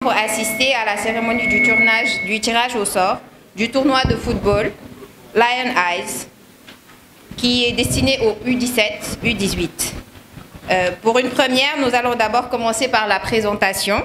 Pour assister à la cérémonie du tirage au sort du tournoi de football Lion Eyes qui est destiné aux U17, U18. Pour une première, nous allons d'abord commencer par la présentation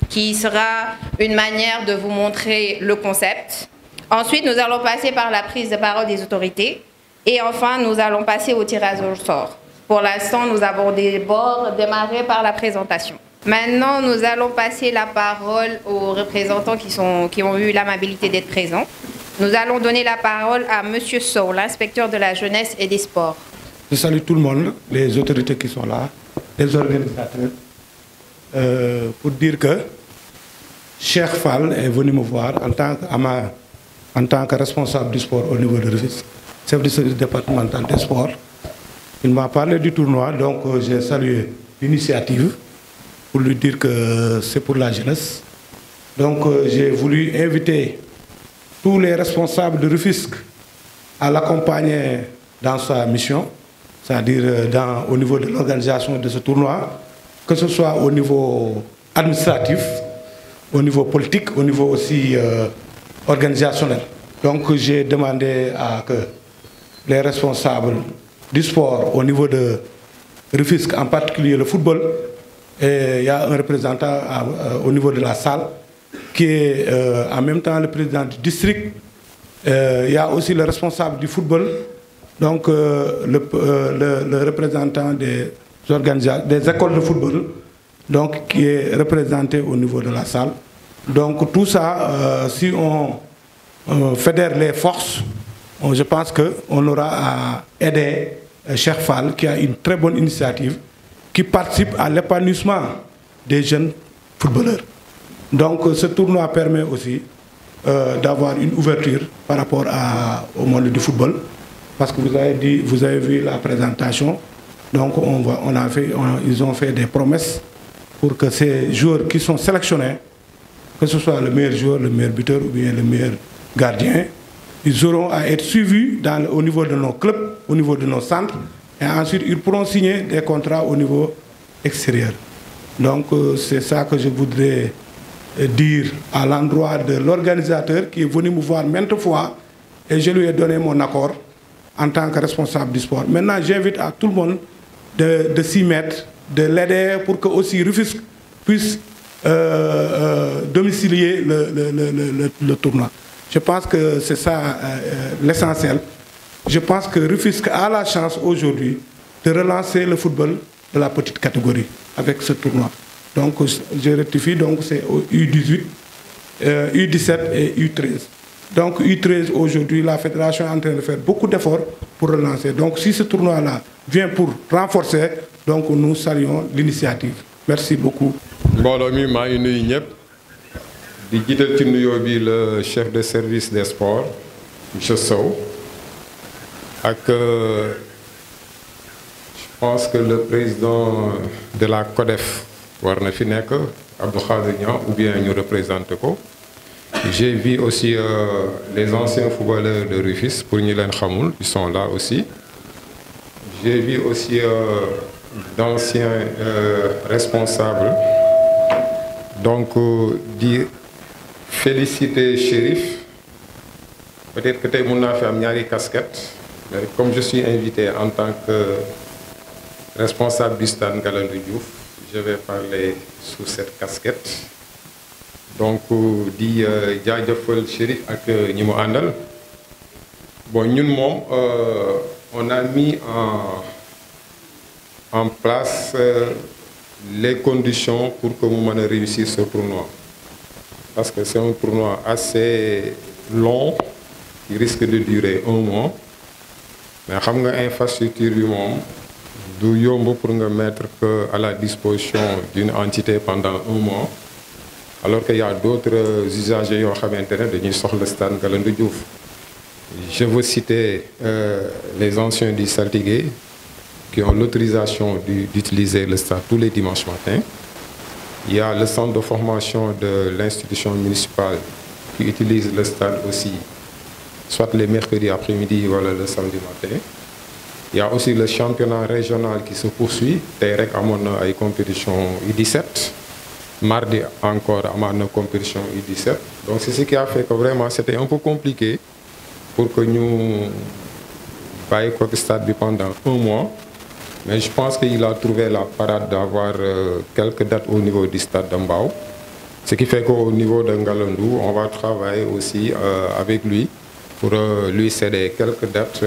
qui sera une manière de vous montrer le concept. Ensuite, nous allons passer par la prise de parole des autorités et enfin, nous allons passer au tirage au sort. Pour l'instant, nous avons démarré par la présentation. Maintenant, nous allons passer la parole aux représentants qui ont eu l'amabilité d'être présents. Nous allons donner la parole à M. Sow, l'inspecteur de la jeunesse et des sports. Je salue tout le monde, les autorités qui sont là, les organisateurs, pour dire que Cheikh Fall est venu me voir en tant que responsable du sport au niveau de Rufisque, chef du service départemental des sports. Il m'a parlé du tournoi, donc j'ai salué l'initiative pour lui dire que c'est pour la jeunesse. Donc j'ai voulu inviter tous les responsables de Rufisque à l'accompagner dans sa mission, c'est-à-dire au niveau de l'organisation de ce tournoi, que ce soit au niveau administratif, au niveau politique, au niveau aussi organisationnel. Donc j'ai demandé à que les responsables du sport au niveau de Rufisque, en particulier le football, et il y a un représentant au niveau de la salle qui est en même temps le président du district. Il y a aussi le responsable du football, donc le représentant des écoles de football, donc qui est représenté au niveau de la salle. Donc tout ça, si on fédère les forces, je pense qu'on aura à aider Cheikh Fall, qui a une très bonne initiative, qui participe à l'épanouissement des jeunes footballeurs. Donc ce tournoi permet aussi d'avoir une ouverture par rapport au monde du football, parce que vous avez vu la présentation, donc ils ont fait des promesses pour que ces joueurs qui sont sélectionnés, que ce soit le meilleur joueur, le meilleur buteur ou bien le meilleur gardien, ils auront à être suivis au niveau de nos clubs, au niveau de nos centres, et ensuite ils pourront signer des contrats au niveau extérieur. Donc c'est ça que je voudrais dire à l'endroit de l'organisateur qui est venu me voir maintes fois et je lui ai donné mon accord en tant que responsable du sport. Maintenant, j'invite à tout le monde de s'y mettre, de l'aider pour que aussi Rufisque puisse domicilier le tournoi. Je pense que c'est ça l'essentiel. Je pense que Rufisque a la chance aujourd'hui de relancer le football de la petite catégorie avec ce tournoi. Donc je rectifie, donc c'est au U18, U17 et U13. Donc U13 aujourd'hui, la fédération est en train de faire beaucoup d'efforts pour relancer. Donc si ce tournoi-là vient pour renforcer, donc nous saluons l'initiative. Merci beaucoup. Mbooloo mi maa ngi nuyu ñëpp di jiital ci nuyoo bi le chef de service des sports monsieur Sow ak je pense que le président de la CODEF war na fi nekk Abdou Khadir Niang ou bien ñu représenter ko. J'ai vu aussi les anciens footballeurs de Rufisque pour ñi leen xamul, ils sont là aussi. J'ai vu aussi d'anciens responsables. Donc, dire féliciter Chérif. Peut-être que tu as fait une casquette, mais comme je suis invité en tant que responsable du stade Ngalandou Diouf, je vais parler sous cette casquette. Donc, dit Djadjafel Chérif avec Nimo Andal. Bon, nous, on a mis en place les conditions pour que nous puissions réussir ce tournoi. Parce que c'est un tournoi assez long, qui risque de durer 1 mois. Mais xam nga infrastructure bi moom du yomb pour nga mettre que à la disposition d'une entité pendant 1 mois. Alors qu'il y a d'autres usagers qui ont dañuy soxla stade Ngalandou Diouf. Je veux citer les anciens du Saltigué qui ont l'autorisation d'utiliser le stade tous les dimanches matins. Il y a le centre de formation de l'institution municipale qui utilise le stade aussi, soit les mercredis après-midi ou le samedi matin. Il y a aussi le championnat régional qui se poursuit. Terek Amona a une compétition U17. mardi encore à ma compétition U17. Donc c'est ce qui a fait que vraiment c'était un peu compliqué pour que nous bàyyi ko stade pendant un mois. Mais je pense qu'il a trouvé la parade d'avoir quelques dates au niveau du stade de Mbao. Ce qui fait qu'au niveau de Ngalandou, on va travailler aussi avec lui pour lui céder quelques dates.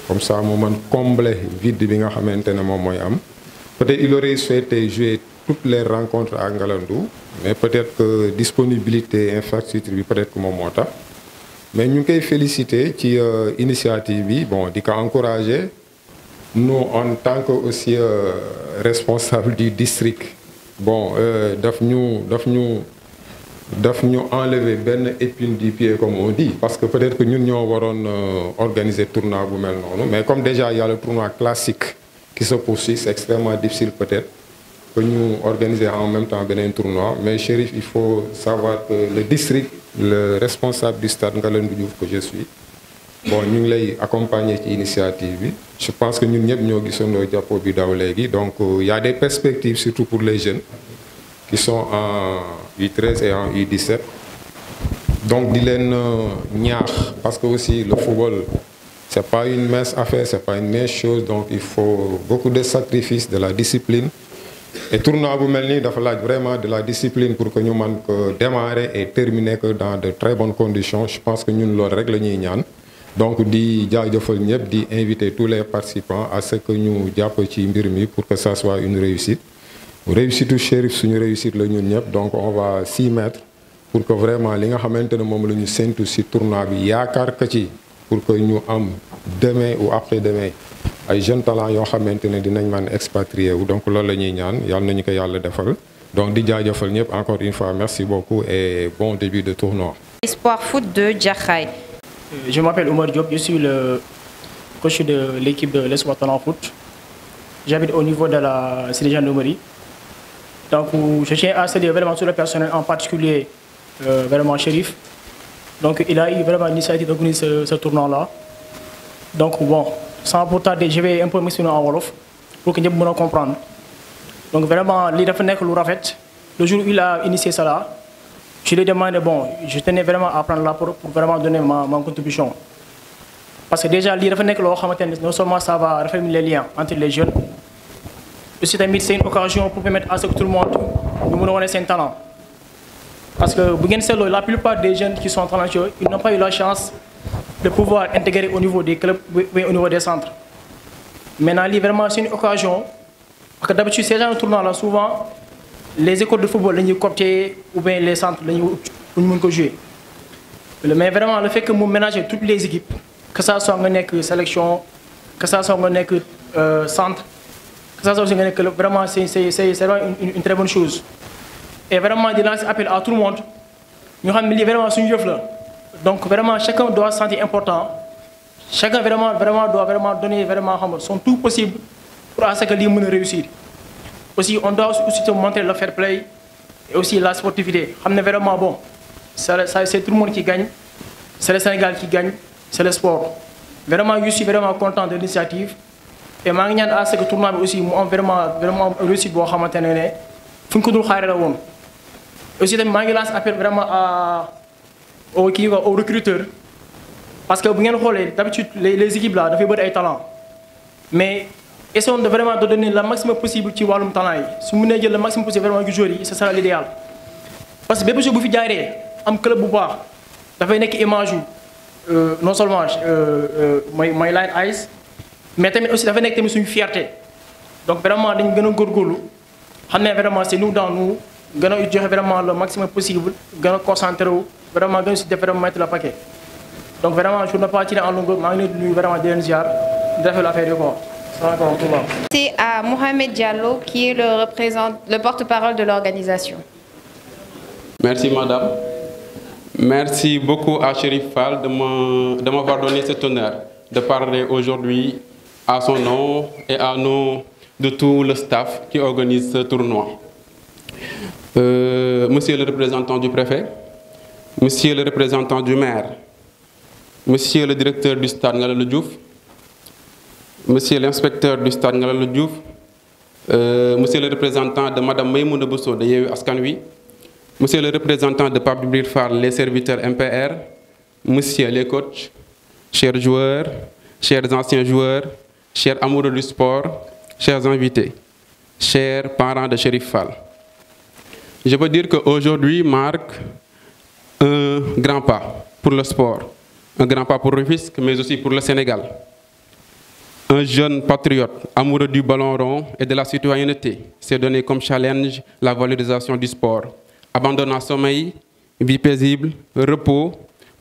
Comme ça, moment combler vide bi nga xamantene mom moy am. Peut-être il aurait souhaité jouer toutes les rencontres à Ngalandou, mais peut-être que disponibilité infrastructure bi peut-être que mom motax. Mais ñu koy féliciter ci initiative bi, bon, di ko encourager. Nous en tant que aussi responsable du district, bon, daf ñu enlever ben épine du pied comme on dit, parce que peut-être que nous ñoo waroon organiser tournoi bu mel noonu, mais comme déjà il y a le tournoi classique qui se poursuit, c'est extrêmement difficile peut-être que nous organiser en même temps un tournoi. Mais Chérif, il faut savoir que le district, le responsable du stade Ngalandou Diouf que je suis, bon, nous l'avons accompagné ci initiative bi. Je pense que nous ñëpp ñoo gisandoo jàppoo bi daw léegi. Donc il y a des perspectives surtout pour les jeunes qui sont en U13 et en U17. Donc di leen ñaax parce que aussi le football c'est pas une mince affaire, c'est pas une mince chose, donc il faut beaucoup de sacrifices, de la discipline. Et tournoi bu mel nii dafa laaj vraiment de la discipline pour que ñu mën ko démarrer et terminer que dans de très bonnes conditions. Je pense que ñun loolu rek la ñuy ñaan. Donc di jaajëfal ñëpp di inviter tous les participants à ce que ñu jàpp ci mbir mi pour que ça soit une réussite. Réussite u Chérif suñu réussite la ñun ñëpp, donc on va s'y mettre pour que vraiment li nga xamante ne moom la ñu séntu ci tournoi bi yaakaar ka ci pour que ñu am demain ou après-demain ay jeunes talents yoo xamante ne dinañ mën expatrier wu. Donc loolu la ñuy ñaan yàlla nañu ko yàlla defal. Donc di jaajëfal ñëpp encore une fois, merci beaucoup et bon début de tournoi. Espoir foot de Jaxaay. Je m'appelle Oumar Diop, je suis le coach de l'équipe de l'Espoir Talent Foot. J'habite au niveau de la cité gendarmerie. Donc je tiens à saluer vraiment tout le personnel, en particulier vraiment Chérif. Donc il a eu vraiment l'initiative d'organiser ce tournoi-là. Donc bon, sans pour tarder, je vais un peu m'exprimer en Wolof pour que nous puissions comprendre. Donc vraiment, il a fait lu rafet. Le jour où il a initié cela, je lui ai demandé, bon, je tenais vraiment à prendre la parole pour vraiment donner ma contribution. Parce que déjà, non seulement ça va raffermir les liens entre les jeunes, aussi c'est une occasion pour permettre à ce que tout le monde nous donne ses talents. Parce que la plupart des jeunes qui sont talentueux, ils n'ont pas eu la chance de pouvoir intégrer au niveau des clubs ou au niveau des centres. Maintenant, vraiment, c'est une occasion, parce que d'habitude, ces gens de tournoi-là, souvent, les écoles de football, les coopter ou bien les centres, pour nous jouer. Mais vraiment, le fait que nous ménageons toutes les équipes, que ça soit une sélection, que ça soit un centre, que ça soit vraiment, c'est vraiment une très bonne chose. Et vraiment, de lancer appel à tout le monde, nous avons vraiment une œuvre là. Donc vraiment, chacun doit se sentir important. Chacun vraiment doit donner vraiment son tout possible pour à ce que les gens réussissent. Aussi, on doit aussi montrer le fair play et aussi la sportivité. Vraiment bon, c'est tout le monde qui gagne, c'est le Sénégal qui gagne, c'est le sport. Vraiment, je suis vraiment content de l'initiative. Et je suis à ce que tout le monde aussi vraiment réussi pour xamantene fu ko dul xaaré la won. Aussi tamit je lance appel vraiment aux recruteurs. Parce que vous voyez, d'habitude, les équipes là, doivent avoir des talents. Mais essayons de vraiment de donner le maximum possible de talent. Si vous voulez le maximum possible vraiment de jouer, ce sera l'idéal. Parce que si vous faites un club ou pas, vous avez une image non seulement My Line Eyes, mais aussi vous avez une fierté. Donc vraiment, nous avons vraiment c'est nous dans nous, nous avons vraiment le maximum possible, nous avons concentré, vraiment nous mettre le paquet. Donc vraiment, je ne peux pas tirer en longueur, mais nous vraiment des ziar, de faire l'affaire de quoi. C'est à Mohamed Diallo qui est le porte-parole de l'organisation. Merci madame. Merci beaucoup à Chérif Fall de m'avoir donné cet honneur de parler aujourd'hui à son nom et à nom de tout le staff qui organise ce tournoi. Monsieur le représentant du préfet, monsieur le représentant du maire, monsieur le directeur du stade Ngalandou Diouf, monsieur l'inspecteur du stade Ngalandou Diouf, monsieur le représentant de madame Maïmouna Bousso de Yewwi Askan Wi, Monsieur le représentant de Pape Djibril Fall, les serviteurs MPR, Monsieur les coachs, chers joueurs, chers anciens joueurs, chers amoureux du sport, chers invités, chers parents de Chérif Fall. Je peux dire qu'aujourd'hui marque un grand pas pour le sport, un grand pas pour Rufisque, mais aussi pour le Sénégal. Un jeune patriote, amoureux du ballon rond et de la citoyenneté, s'est donné comme challenge la valorisation du sport, abandonnant sommeil, vie paisible, repos,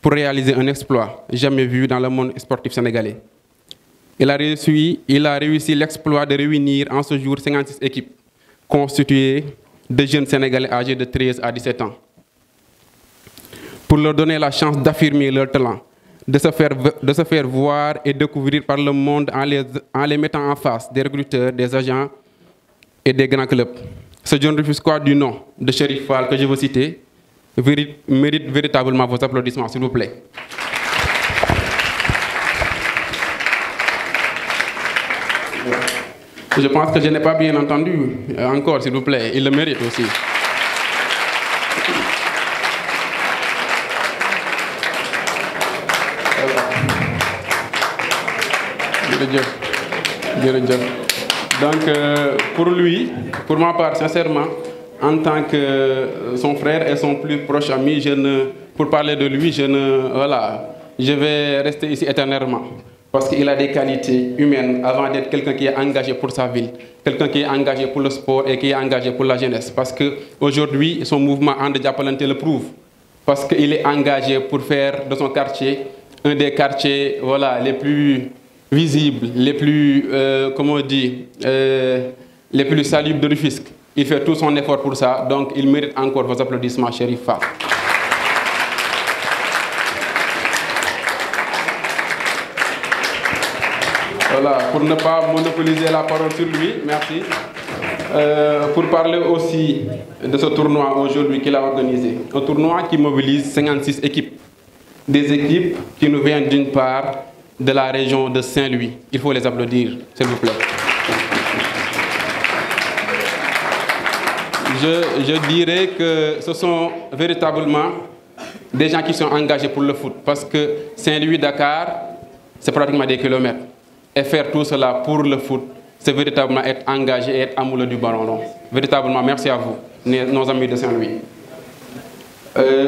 pour réaliser un exploit jamais vu dans le monde sportif sénégalais. Il a réussi l'exploit de réunir en ce jour 56 équipes, constituées de jeunes Sénégalais âgés de 13 à 17 ans, pour leur donner la chance d'affirmer leur talent, de se faire voir et découvrir par le monde en les mettant en face des recruteurs, des agents et des grands clubs. Ce jeune Rufisquois du nom de Chérif Fall que je veux citer mérite véritablement vos applaudissements, s'il vous plaît. Je pense que je n'ai pas bien entendu encore, s'il vous plaît. Il le mérite aussi. Donc, pour lui, pour ma part, sincèrement, en tant que son frère et son plus proche ami, pour parler de lui, je vais rester ici éternellement. Parce qu'il a des qualités humaines avant d'être quelqu'un qui est engagé pour sa ville, quelqu'un qui est engagé pour le sport et qui est engagé pour la jeunesse. Parce qu'aujourd'hui, son mouvement And Diapalante le prouve. Parce qu'il est engagé pour faire de son quartier un des quartiers les plus visibles, les plus, les plus salubres de Rufisque. Il fait tout son effort pour ça, donc il mérite encore vos applaudissements, Chérif Fall. Voilà, pour ne pas monopoliser la parole sur lui, merci. Pour parler aussi de ce tournoi aujourd'hui qu'il a organisé. Un tournoi qui mobilise 56 équipes. Des équipes qui nous viennent d'une part de la région de Saint-Louis. Il faut les applaudir, s'il vous plaît. Je dirais que ce sont véritablement des gens qui sont engagés pour le foot. Parce que Saint-Louis-Dakar, c'est pratiquement des kilomètres. Et faire tout cela pour le foot, c'est véritablement être engagé et être amoureux du ballon rond. Véritablement, merci à vous, nos amis de Saint-Louis.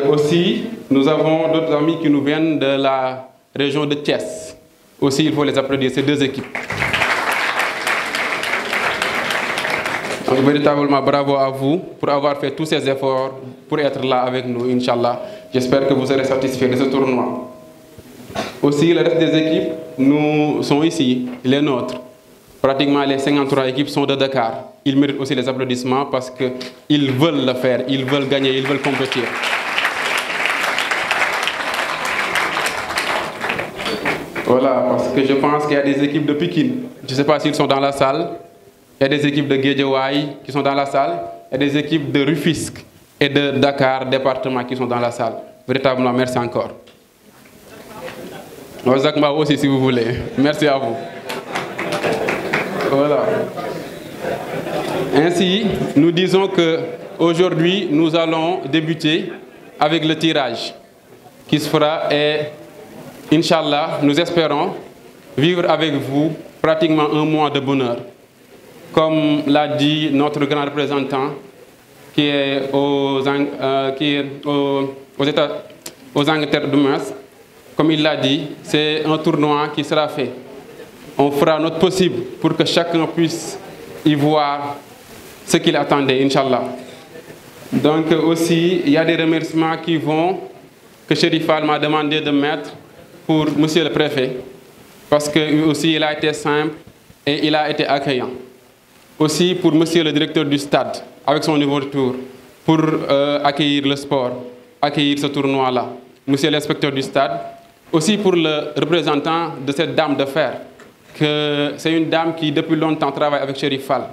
Aussi, nous avons d'autres amis qui nous viennent de la région de Thiès. Aussi, il faut les applaudir, ces deux équipes. Donc, véritablement, bravo à vous pour avoir fait tous ces efforts pour être là avec nous, Inch'Allah. J'espère que vous serez satisfaits de ce tournoi. Aussi, le reste des équipes, nous sommes ici, les nôtres. Pratiquement les 53 équipes sont de Dakar. Ils méritent aussi les applaudissements parce qu'ils veulent le faire, ils veulent gagner, ils veulent compétir. Voilà, parce que je pense qu'il y a des équipes de Pékin. Je ne sais pas s'ils sont dans la salle. Il y a des équipes de Guédiawaye qui sont dans la salle. Il y a des équipes de Rufisque et de Dakar, département, qui sont dans la salle. Véritablement, merci encore. Ozakma aussi, si vous voulez. Merci à vous. Voilà. Ainsi, nous disons qu'aujourd'hui, nous allons débuter avec le tirage qui se fera et, Inch'Allah, nous espérons vivre avec vous pratiquement un mois de bonheur. Comme l'a dit notre grand représentant qui est aux Angleterres de Mars, comme il l'a dit, c'est un tournoi qui sera fait. On fera notre possible pour que chacun puisse y voir ce qu'il attendait, Inch'Allah. Donc aussi, il y a des remerciements que Chérif Fall m'a demandé de mettre pour Monsieur le Préfet, parce que aussi il a été simple et il a été accueillant. Aussi pour Monsieur le Directeur du Stade, avec son nouveau tour, pour accueillir le sport, accueillir ce tournoi-là. Monsieur l'inspecteur du Stade, aussi pour le représentant de cette dame de fer, que c'est une dame qui depuis longtemps travaille avec Chérif Fall,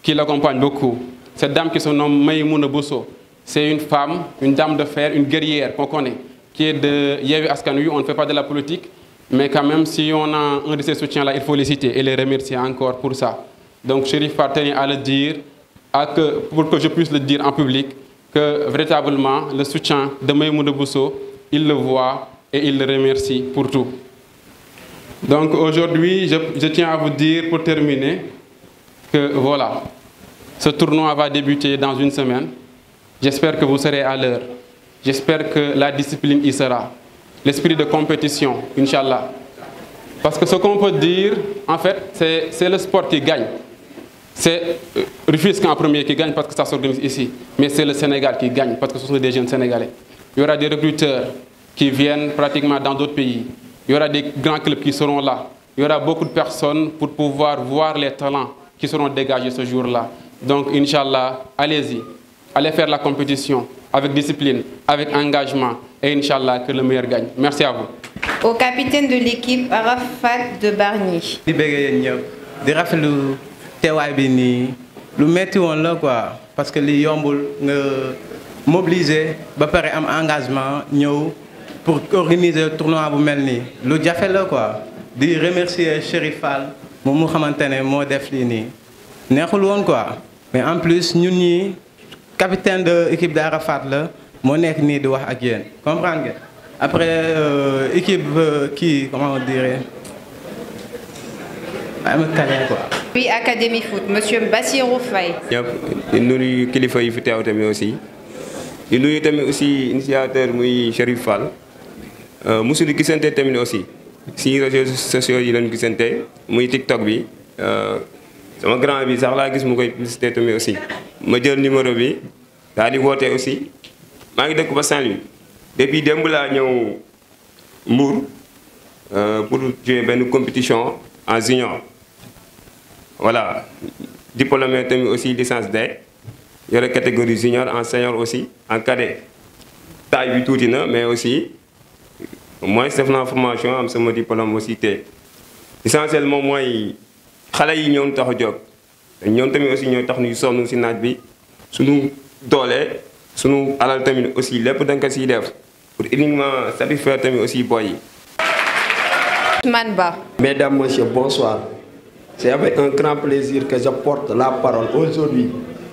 qui l'accompagne beaucoup. Cette dame qui se nomme Maïmouna Bousso, c'est une femme, une dame de fer, une guerrière qu'on connaît, qui est de Yewwi Askan Wi. On ne fait pas de la politique, mais quand même, si on a un de ces soutiens-là, il faut les citer et les remercier encore pour ça. Donc Chérif Fall tenait à le dire, pour que je puisse le dire en public, que véritablement le soutien de Maïmouna Bousso, il le voit et il le remercie pour tout. Donc aujourd'hui, je tiens à vous dire pour terminer que voilà, ce tournoi va débuter dans une semaine. J'espère que vous serez à l'heure. J'espère que la discipline y sera. L'esprit de compétition, Inch'Allah. Parce que ce qu'on peut dire, en fait, c'est le sport qui gagne. C'est Rufisque en premier qui gagne parce que ça s'organise ici. Mais c'est le Sénégal qui gagne parce que ce sont des jeunes Sénégalais. Il y aura des recruteurs qui viennent pratiquement dans d'autres pays. Il y aura des grands clubs qui seront là. Il y aura beaucoup de personnes pour pouvoir voir les talents qui seront dégagés ce jour-là. Donc, Inch'Allah, allez-y. Allez faire la compétition avec discipline, avec engagement. Et Inch'Allah, que le meilleur gagne. Merci à vous. Au capitaine de l'équipe, Arafat de Bargny. di rafetlu teewaay bi nii lu metti woon la quoi parce que li yombul nga mobiliser ba pare am engagement ñëw pour organiser tournoi bu mel nii lu jafe la quoi di remercier Chérif Fall moom mu xamante ne moo def lii nii neexul woon quoi mais en plus ñun ñi capitaine de équipe d'Arafat la moo nekk nii di wax ak yéen comprendre nga après équipe kii comment on dirait Puis Académie Foot, Monsieur Bassirou Faye. Di nuyu kilifa yi fi teew tamit aussi di nuyu tamit aussi initiateur muy Chérif Fall musuñu gisante tamit aussi si réseaux sociaux yi lañu gisante muy TikTok bi sama grand bi sax laa gis mu koy publicité tamit aussi ma jël numéro bi daal di woote aussi maa ngi dëkk ba Saint-Louis depuis démb laa ñëw Mbour pour jouer benn compétition en junior. Voilà, diplômé tamit aussi licence D, il y a la catégorie junior, en senior aussi, en cadet. Taille bi tuuti na mais aussi moi def naa formation am sama diplôme aussi te essentiellement mooy xale yi ñoom tax a jóg ñoom tamit aussi ñooy tax ñuy sonn si naaj bi suñu doole suñu alal tamit aussi lépp da nga ko siy def pour uniquement satisfaire tamit aussi boy yi. Ousmane Ba. Mesdames, Messieurs, bonsoir. C'est avec un grand plaisir que je porte la parole aujourd'hui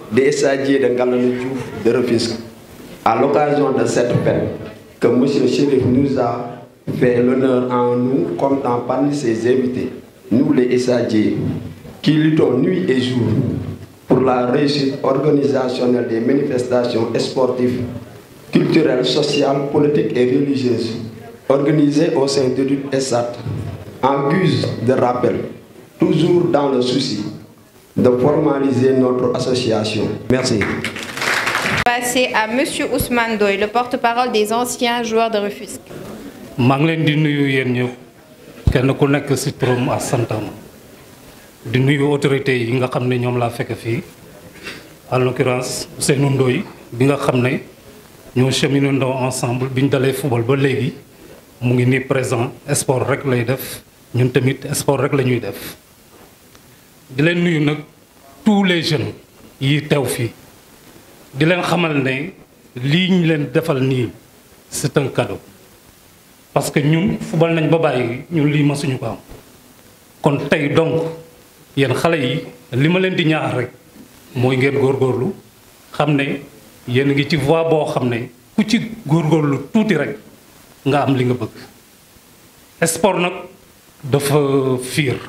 des stagiaires de Ngalandou Diouf de Rufisque. À l'occasion de cette fête que M. Chérif nous a fait l'honneur en nous comme parmi ses invités, nous les stagiaires, qui luttons nuit et jour pour la réussite organisationnelle des manifestations sportives, culturelles, sociales, politiques et religieuses organisées au sein de l'USAT en guise de rappel. Toujours dans le souci de formaliser notre association. Merci. Passer à Monsieur Ousmane Doy, le porte-parole des anciens joueurs de Rufisque. maa ngi leen di nuyu yéen ñëpp kenn ku nekk ci turam ak santam di nuyu autorités yi nga xam ne ñoom laa fekk fii en l'occurrence Ousseynou Ndoye bi nga xam ne ñoo cheminandoo ensemble bi ñu dalee football ba léegi mu ngi nii présent sport rek lay def ñun tamit sport rek la ñuy def. di leen nuyu nag tous les jeunes yi teew fii di leen xamal ne lii ñu leen defal nii c'est un cadeau parce que ñun football nañ ba bàyyi ñun lii masuñu ko am kon tey donc yéen xale yi li ma leen di ñaax rek mooy ngeen góorgóorlu xam ne yéen ngi ci voie boo xam ne ku ci góorgóorlu tuuti rek nga am li nga bëgg sport nag dafa fiir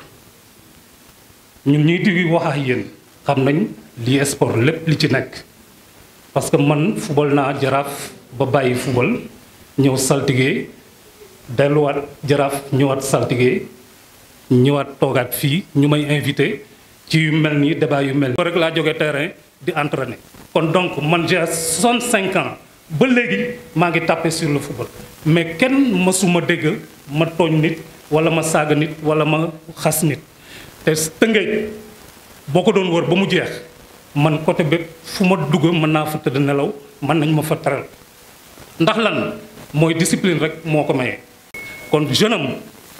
ñun ñuy di wax ak yéen xam nañ lii sport lépp li ci nekk parce que man football naa Jaraaf ba bàyyi football ñëw saltige delluwaat Jaraaf ñëwaat saltige ñëwaat toogaat fii ñu may invité ci yu mel nii débat yu mel nii. rek laa jógee terrain di entraîner kon donc man j'ai 65 ans ba léegi maa ngi tapé sur le football mais kenn mësuma dégg ma tooñ nit wala ma saaga nit wala ma xas nit. te Tëngéej boo ko doon wër ba mu jeex man côté bépp fu ma dugg mën naa fa tëdd nelaw mën nañ ma fa teral ndax lan mooy discipline rek moo ko maye. kon jeune am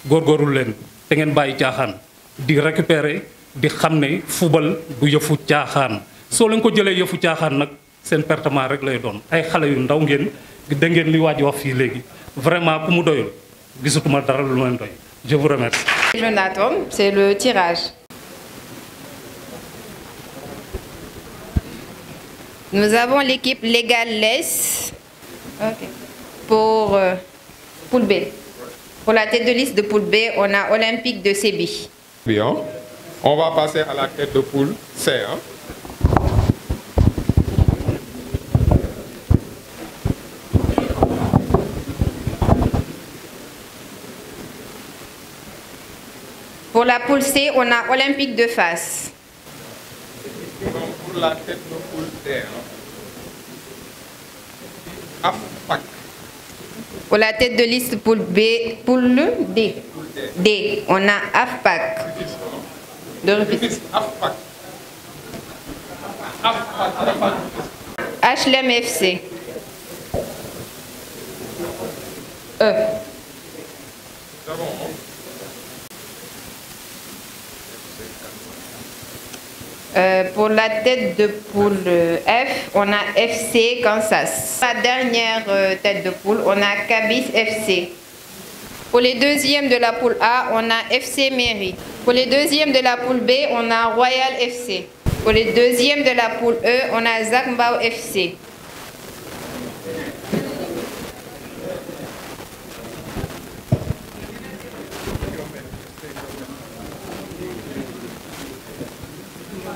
góorgóorlu leen te ngeen bàyyi caaxaan di récupérer di xam ne football du yëfu caaxaan soo leen ko jëlee yëfu caaxaan nag seen pertement rek lay doon ay xale yu ndaw ngeen da ngeen li waaj wax fii léegi vraiment ku mu doyul gisatuma dara lu leen doy je vous remercie. Jonathan, c'est le tirage. Nous avons l'équipe Légales pour poule B. Pour la tête de liste de poule B, on a Olympique de Sébi. Bien. On va passer à la tête de poule C. Pour la poule C, on a Olympique de Fass. Pour la tête de poule D, AFPAC. Pour la tête de liste poule B, poule D. D, on a AFPAC. De Rufisque. HLM FC. E. Pour la tête de poule F, on a FC Kansas. La dernière tête de poule, on a Cabis FC. Pour les deuxièmes de la poule A, on a FC Mairie. Pour les deuxièmes de la poule B, on a Royal FC. Pour les deuxièmes de la poule E, on a Zakmbao FC.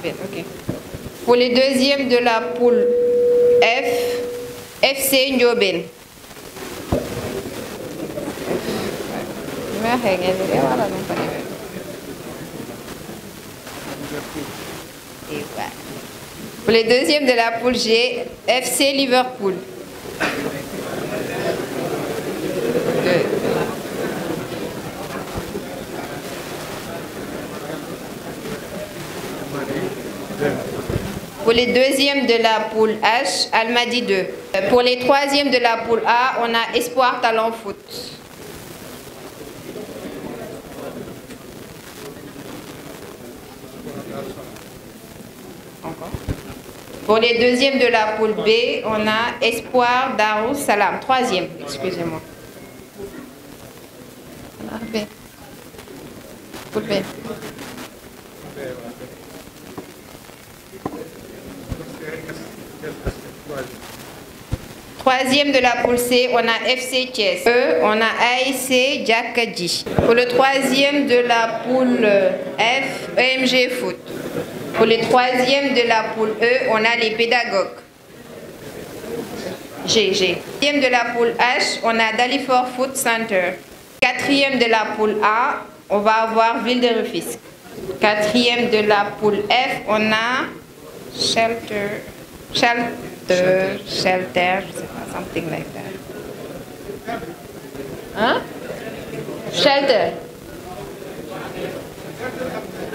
Okay. Pour les deuxièmes de la poule F, FC Ndiobène. Pour les deuxièmes de la poule G, FC Liverpool. Pour les deuxièmes de la poule H, Almadi 2. Pour les troisièmes de la poule A, on a Espoir Talent Foot. Pour les deuxièmes de la poule B, on a Espoir Darou Salam. Troisième, excusez-moi. Poule B. Troisième de la poule C, on a FC Thiès. E, on a AIC Djakadji. Pour le troisième de la poule F, EMG Foot. Pour le troisième de la poule E, on a les pédagogues. GG. Quatrième de la poule H, on a Dalifort Foot Center. Quatrième de la poule A, on va avoir Ville de Rufisque. Quatrième de la poule F, on a Shelter, je sais pas, something like that. Hein? Shelter.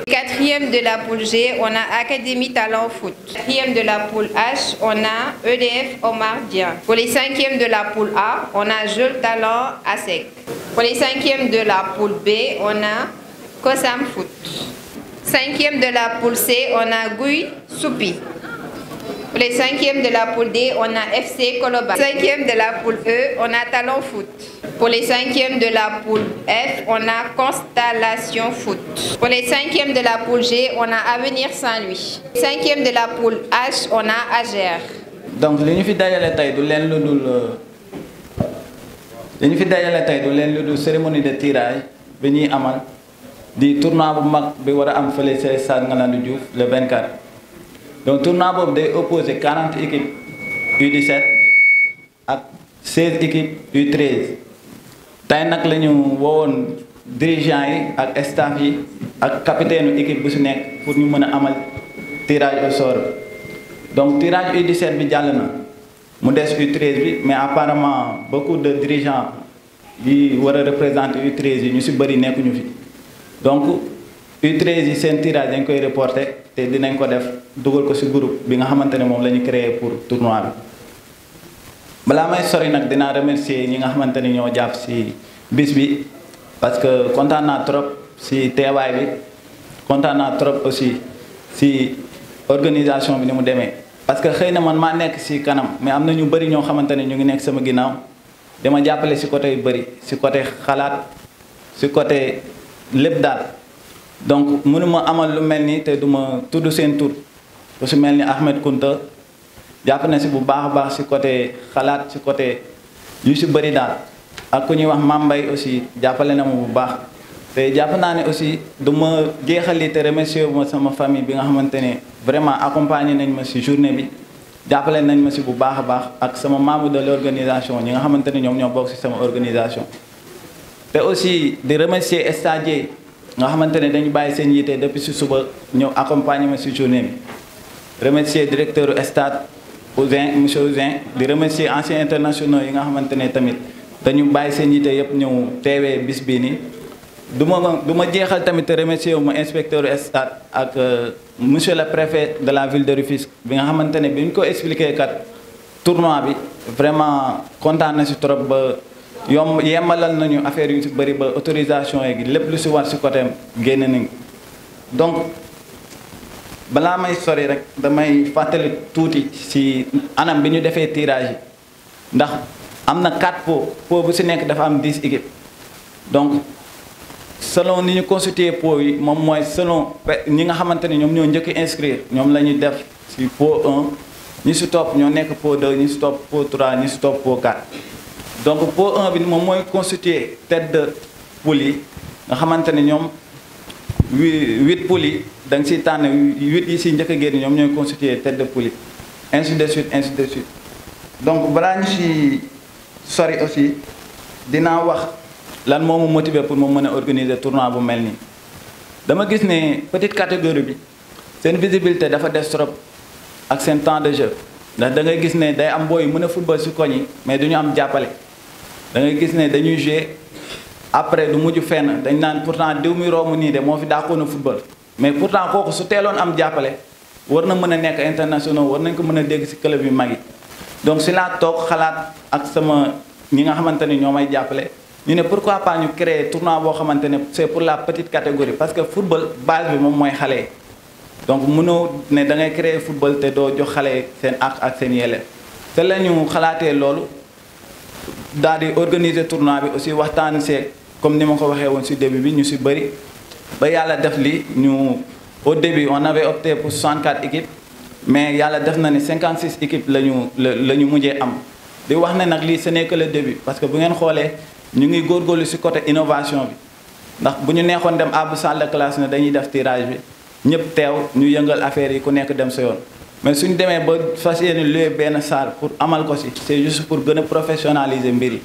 Quatrième de la poule G, on a Académie Talent Foot. Quatrième de la poule H, on a EDF Omar Dian. Pour les cinquièmes de la poule A, on a Jeune Talent ASEC. Pour les cinquièmes de la poule B, on a Kosam Foot. Cinquième de la poule C, on a Gouy Soupi. Pour les cinquièmes de la poule D, on a FC Koloba. Cinquième de la poule E, on a Talent Foot. Pour les cinquièmes de la poule F, on a Constellation Foot. Pour les cinquièmes de la poule G, on a Avenir Saint-Louis. Cinquième de la poule H, on a Ager. Donc li ñu fi dajale tey du leen lu dul cérémonie de tirage bi ñuy amal di tournoi bu mag bi war a am fële ca Stade Ngalandou Diouf le 24. donc tournoi boobu day opposé 40 équipes U17 ak 16 équipes U13 tey nag la ñu woowoon dirigeants yi ak staff yi ak capitaine équipe bu si nekk pour ñu mën a amal tirage au sort. donc tirage U17 bi jàll na mu des U13 bi mais apparemment beaucoup de dirigeants yi war a représenter U13 yi ñu si bëri nekkuñu fi donc U13 yi seen tirage dañ koy reporter te dinañ ko def dugal ko si groupe bi nga xamante ne moom la ñu créé pour tournoi bi. balaa may sori nag dinaa remercier ñi nga xamante ni ñoo jàpp si bis bi parce que kontaan naa trop si teewaay bi kontaan naa trop aussi si organisation bi ni mu demee. parce que xëy na man maa nekk si kanam mais am na ñu bëri ñoo xamante ne ñu ngi nekk sama ginnaaw dama jàppale si côté yu bëri si côté xalaat si côté lépp daal. donc mënuma amal lu mel ni te duma tudd seen tur ku si mel ni Ahmed Kounta jàpp na si bu baax a baax si côté xalaat si côté yu si bëri daal ak ku ñuy wax Mambay aussi jàppale na ma bu baax te jàpp naa ne aussi du ma jeexali te remercier ma sama famille bi nga xamante ne vraiment accompagné nañ ma si journée bi jàppale nañ ma si bu baax a baax ak sama membre de l'organisation ñi nga xamante ne ñoom ñoo bokk si sama organisation te aussi di remercier stadiers nga xamante ne dañu bàyyi seen yite depuis si suba ñëw accompagner ma si journée bi remercier directeur stade Ousin monsieur Ousin di remercier anciens internationaux yi nga xamante ne tamit dañu bàyyi seen yite yëpp ñëw teewee bis bii nii du ma jeexal tamit te remercier wu ma inspecteur stade ak monsieur le préfet de la ville de Rufisque bi nga xamante ne bi ñu ko expliqué kat tournoi bi vraiment kontaan na si trop ba yemmalal nañu affaire yu si bëri ba autorisation yi lépp lu si war si côté génn nañ donc balaa may sori rek damay fàttali tuuti si anam bi ñu defee tirage yi ndax am na 4 pots bu si nekk dafa am 10 équipes donc selon ni ñu constitué pots yi moom mooy selon ñi nga xamante ne ñoom ñoo njëkk inscrire ñoom la ñuy def si pot 1 ñi si topp ñoo nekk pot 2 ñi si topp pot 3 ñi si topp pot 4 donc pot 1 bi moom mooy constitué tête de poule yi nga xamante ne ñoom 8 poules yi da nga siy tànn 8 yi si njëkk a génn ñoom ñooy constitué tête de poule yi ainsi de suite ainsi de suite donc balaa ñu si sori aussi dinaa wax lan moo ma motiver pour ma mën a organiser tournoi bu mel nii dama gis ne petite catégorie bi seen visibilité dafa des trop ak seen temps de jeu ndax da ngay gis ne day am booy mën a football si koñ yi mais du ñu am jàppale da ngay gis ne dañuy jouer après du mujj fenn dañ naan pourtant diw mi romb nii de moo fi dàqoon a football mais pourtant kooku su teeloon am jàppale war na mën a nekk international war nañ ko mën a dégg si club yu mag yi donc si laa toog xalaat ak sama ñi nga xamante ne ñoo may jàppale ñu ne pourquoi pas ñu créer tournoi boo xamante ne c'est pour la petite catégorie parce que football base bi moom mooy xale yi donc mënoo ne da ngay créer football te doo jox xale yi seen ak seen yelleef te la ñu xalaatee loolu daal di organiser tournoi bi aussi waxtaan seeg comme ni ma ko waxee woon si début bi ñu si bëri ba yàlla def li ñu au début on avait opté pour 64 équipes mais yàlla def na ne 56 équipes la ñu mujjee am di wax ne nag lii ce n'est que le début parce que bu ngeen xoolee ñu ngi góorgóorlu si côté innovation bi ndax bu ñu neexoon dem àbb salle de classe ne dañuy def tirage bi ñëpp teew ñu yëngal affaire yi ku nekk dem sa yoon mais suñu demee ba fas yéene louer benn salle pour amal ko si c'est juste pour gën a professionnaliser mbir yi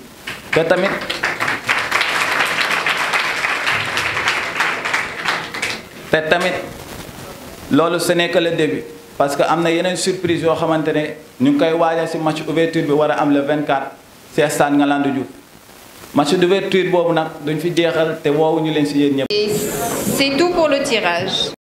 te tamit loolu ce n'est que le début parce que am na yeneen surprise yoo xamante ne ñu ngi koy waajal si match ouverture bi war a am le 24 si stade Ngalandou Diouf match d'ouverture boobu nag duñ fi jeexal te woowuñu leen si yéen ñëpp. C'est tout pour le tirage.